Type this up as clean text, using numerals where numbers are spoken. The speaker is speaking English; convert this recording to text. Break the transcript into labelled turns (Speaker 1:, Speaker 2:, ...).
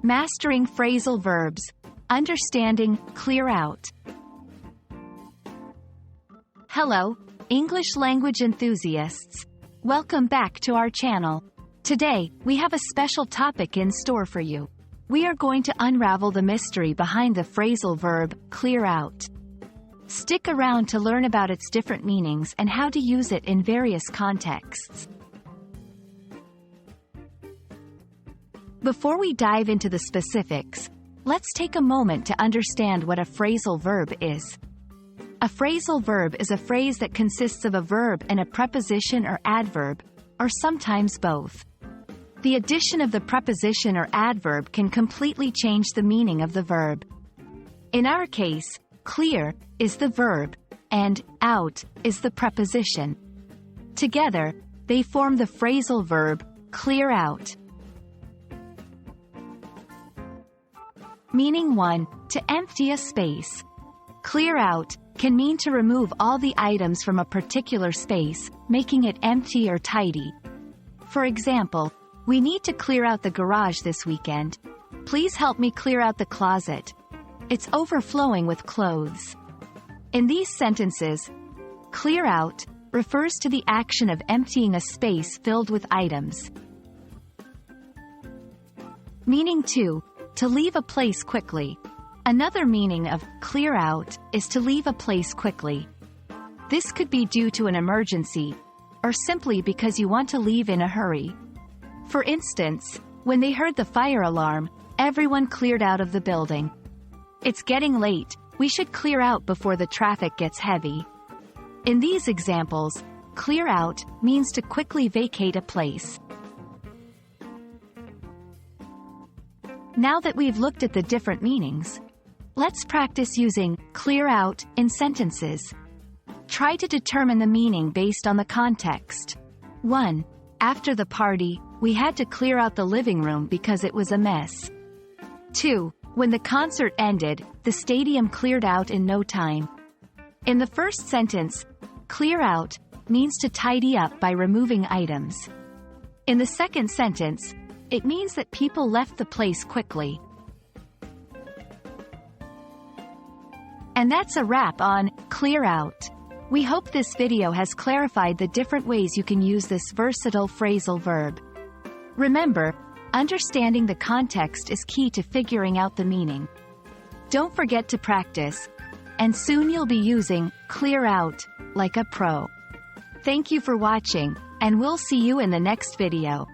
Speaker 1: Mastering phrasal verbs. Understanding, clear out. Hello, English language enthusiasts. Welcome back to our channel. Today, we have a special topic in store for you. We are going to unravel the mystery behind the phrasal verb, clear out. Stick around to learn about its different meanings and how to use it in various contexts. Before we dive into the specifics, let's take a moment to understand what a phrasal verb is. A phrasal verb is a phrase that consists of a verb and a preposition or adverb, or sometimes both. The addition of the preposition or adverb can completely change the meaning of the verb. In our case, clear is the verb, and out is the preposition. Together, they form the phrasal verb, clear out. Meaning 1. To empty a space. Clear out can mean to remove all the items from a particular space, making it empty or tidy. For example, we need to clear out the garage this weekend. Please help me clear out the closet. It's overflowing with clothes. In these sentences, clear out refers to the action of emptying a space filled with items. Meaning 2. To leave a place quickly. Another meaning of clear out is to leave a place quickly. This could be due to an emergency, or simply because you want to leave in a hurry. For instance, when they heard the fire alarm, everyone cleared out of the building. It's getting late, we should clear out before the traffic gets heavy. In these examples, clear out means to quickly vacate a place. Now that we've looked at the different meanings, let's practice using clear out in sentences. Try to determine the meaning based on the context. 1. After the party, we had to clear out the living room because it was a mess. 2. When the concert ended, the stadium cleared out in no time. In the first sentence, clear out means to tidy up by removing items. In the second sentence, it means that people left the place quickly. And that's a wrap on clear out. We hope this video has clarified the different ways you can use this versatile phrasal verb. Remember, understanding the context is key to figuring out the meaning. Don't forget to practice, and soon you'll be using clear out like a pro. Thank you for watching, and we'll see you in the next video.